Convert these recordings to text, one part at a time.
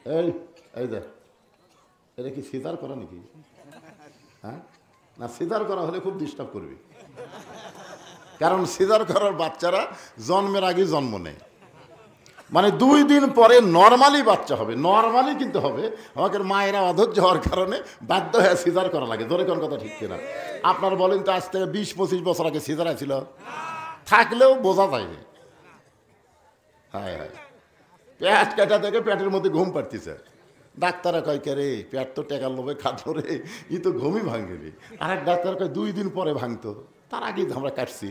এই এই দেখ, এটা কি সিজার করা নাকি? হ্যাঁ, না সিজার করা হলে খুব ডিস্টার্ব করবি, কারণ সিজার করার বাচ্চারা জন্মের আগে জন্ম নেয়, মানে 2 দিন পরে নর্মালি বাচ্চা হবে, নর্মালি কিন্তু হবে। আমাকে মায়েরা অধৈর্য হওয়ার কারণে বাধ্য হয়ে সিজার করা লাগে। ধরে কোন কথা ঠিক কিনা? আপনার বলেন তো আজ থেকে 20-25 বছর আগে সিজার ছিল? থাকলেও বোঝা যায়নি। হ্যাঁ হ্যাঁ, পেট কাটা থেকে পেটের মধ্যে ঘুম পাড়তিছে। ডাক্তারা কয় কে রে, পেট তো টেকার লোভে খাদ্য রে, ই তো ঘুমই ভাঙেনি। আরেক ডাক্তার কয় 2 দিন পরে ভাঙতো, তার আগেই আমরা কাটছি।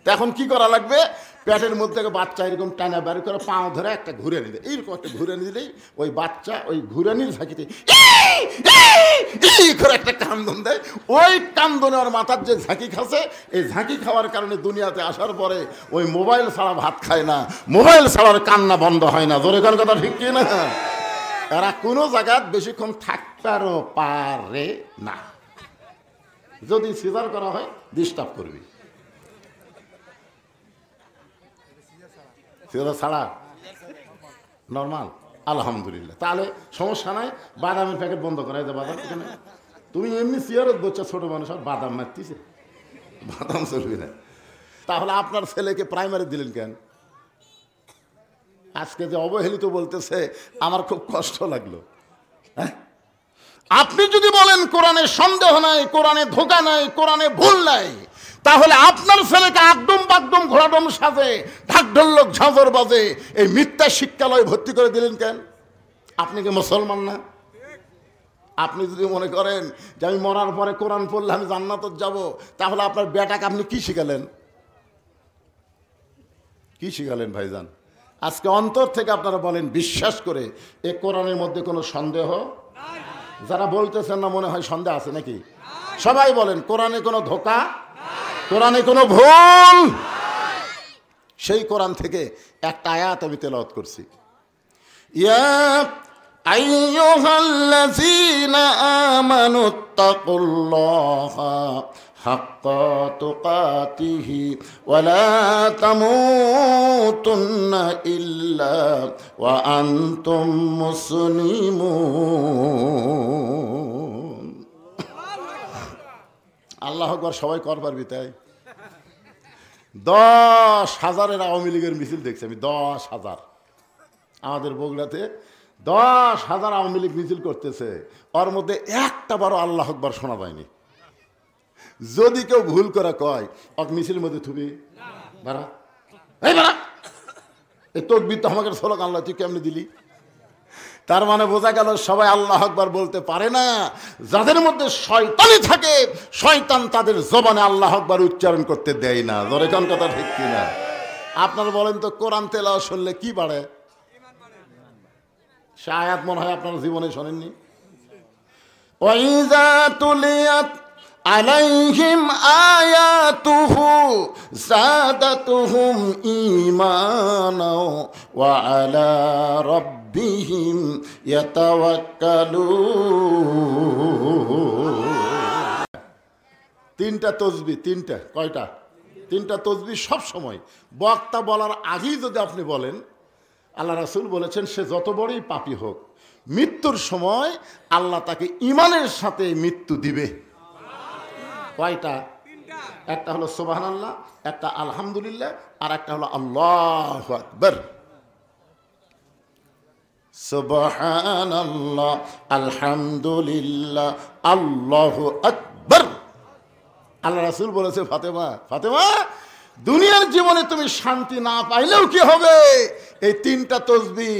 এখন কি করা লাগবে? পেটের মধ্যে বাচ্চা এরকম টানা বের করে পাও ধরে একটা ঘুরে নিলে, এইরকম একটা ঘুরে নিলেই ওই বাচ্চা ওই ঘুরানির ঝাঁকিতে করে একটা কান্দন দেয়। ওই কান্দনে ওর মাথার যে ঝাঁকি খাচ্ছে, এই ঝাঁকি খাওয়ার কারণে দুনিয়াতে আসার পরে ওই মোবাইল ছাড়া ভাত খায় না, মোবাইল ছাড়ার কান্না বন্ধ হয় না। ধরে কোন কথা ঠিক কি না? এরা কোনো জায়গায় বেশিক্ষণ থাকতেও পারে না। যদি সিজার করা হয় ডিস্টার্ব করবি। সিজার ছাড়া নর্মাল, আলহামদুলিল্লাহ, তাহলে সমস্যা নাই। বাদামের প্যাকেট বন্ধ করা যায়। বাদাম এখানে তুমি এমনি চেয়ারত বলছো, ছোট মানুষ আর বাদাম মারতিছে, বাদাম চলবি না। তাহলে আপনার ছেলেকে প্রাইমারি দিলেন কেন? আজকে যে অবহেলিত বলতেছে, আমার খুব কষ্ট লাগলো। হ্যাঁ, আপনি যদি বলেন কোরআনে সন্দেহ নাই, কোরআনে ধোঁকা নাই, কোরআনে ভুল নাই, তাহলে আপনার ছেলেকে একদম বাকদম ঘোড়াডম সাজে, ঢাকঢোলক ঝাঁঝর বাজে এই মিথ্যা শিক্ষালয়ে ভর্তি করে দিলেন কেন? আপনি কি মুসলমান না? আপনি যদি মনে করেন যে আমি মরার পরে কোরআন পড়লে আমি জান্নাতে যাব, তাহলে আপনার বেটাকে আপনি কি শিখালেন? কি শিখালেন ভাইজান? আজকে অন্তর থেকে আপনারা বলেন, বিশ্বাস করে এ কোরআনের মধ্যে কোনো সন্দেহ? যারা বলতেছেন না মনে হয় সন্দেহ আছে নাকি? সবাই বলেন কোরআনে কোনো ধোঁকা, কোরআনে কোনো ভুল। সেই কোরআন থেকে একটা আয়াত আমি তেলাওয়াত করছি। ইয়া আইয়ুহাল্লাযীনা আমানুত্তাকুল্লাহা হাক্কা তুকাতিহি ওয়া লা তামুতুন্না ইল্লা ওয়া আনতুম মুসলিমুন। আল্লাহু আকবার, সবাই কর পারবি তাই? 10,000 আওয়ামী লীগের মিছিল দেখছি আমি, 10,000। আমাদের বগুড়াতে 10,000 আওয়ামী লীগ মিছিল করতেছে, ওর মধ্যে একটা বারো আল্লাহু আকবার শোনা যায়নি। যদি কেউ ভুল করে কয় ওকে মিছিলের মধ্যে থুবি, বাড়া এই বাড়া, এই তকবীর তো আমাকে স্লোগান আল্লাহ তুই কেমনি দিলি? তার মানে বোঝা গেল সবাই আল্লাহু আকবার বলতে পারে না। যাদের মধ্যে শয়তানি থাকে, শয়তান তাদের জবানে আল্লাহু আকবার উচ্চারণ করতে দেয় না। ধরে কোন কথা ঠিক কিনা? আপনারা বলেন তো কোরআন তেলাওয়াত শুনলে কি বাড়ে? সে আয়াত মনে হয় আপনার জীবনে শোনেননি। ওয়াইযা তুলিয়াত আলাইহিম আয়াতুহু যাদাতুহুম ঈমানা ওয়া আলা রাব্বিহিম ইয়াতাওয়াক্কালুন। 3টা তাসবিহ, 3টা, কয়টা? 3টা তাসবিহ সব সময় বক্তা বলার আগেই যদি আপনি বলেন, আল্লাহ রাসূল বলেছেন সে যত বড়ই পাপী হোক, মৃত্যুর সময় আল্লাহ তাকে ঈমানের সাথে মৃত্যু দিবে। কয়টা? একটা হলো সুবহানাল্লাহ, একটা আলহামদুলিল্লাহ, আর একটা হলো আল্লাহু আকবার। সুবহানাল্লাহ, আলহামদুলিল্লাহ, আল্লাহু আকবার। আল্লাহ রাসূল বলেছে, ফাতেমা ফাতেমা, দুনিয়ার জীবনে তুমি শান্তি না পাইলেও কি হবে, এই 3টা তাসবিহ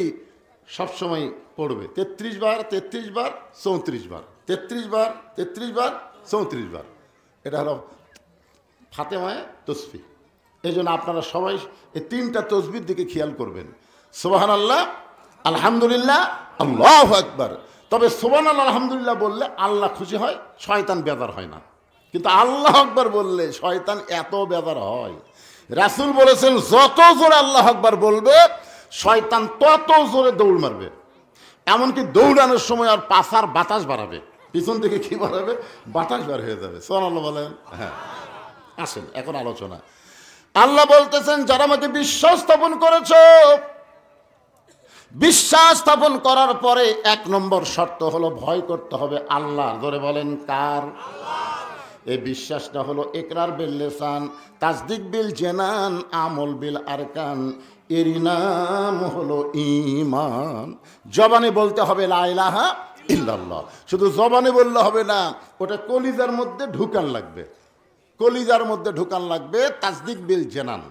সবসময় পড়বে। 33 বার, 33 বার, 34 বার, 33 বার, 33 বার, 34 বার। এটা হলো ফাতেমায়ে তাসবিহ। এই জন্য আপনারা সবাই এই 3টা তাসবিহর দিকে খেয়াল করবেন। সুবহানাল্লাহ, আলহামদুলিল্লাহ, আল্লাহু আকবার। তবে সুবহানাল্লাহ আলহামদুলিল্লাহ বললে আল্লাহ খুশি হয়, শয়তান বেজার হয় না। কিন্তু আল্লাহু আকবার বললে শয়তান এত বেজার হয়। রাসূল বলেছেন যত জোরে আল্লাহু আকবার বলবে শয়তান তত জোরে দৌড় মারবে। এমনকি দৌড়ানোর সময় আর পাছার বাতাস বাড়াবে, পিছন থেকে কি বাড়াবে? বাতাস বার হয়ে যাবে। সুবহানাল্লাহ বলেন। হ্যাঁ, আসেন এখন আলোচনা। আল্লাহ বলতেছেন যারা আমাকে বিশ্বাস স্থাপন করেছো, বিশ্বাস স্থাপন করার পরে 1 নম্বর শর্ত হলো ভয় করতে হবে আল্লাহ। ধরে বলেন কার? এই বিশ্বাসটা হলো ইকরার বিল লিসান, তাসদিক বিল জানান, আমল বিল আরকান। এরই নাম হলো ঈমান। জবানে বলতে হবে লা ইলাহা ইল্লাল্লাহ। শুধু জবানে বললে হবে না, ওটা কলিজার মধ্যে ঢুকান লাগবে, কলিজার মধ্যে ঢুকান লাগবে। তাসদিক বিল জানান,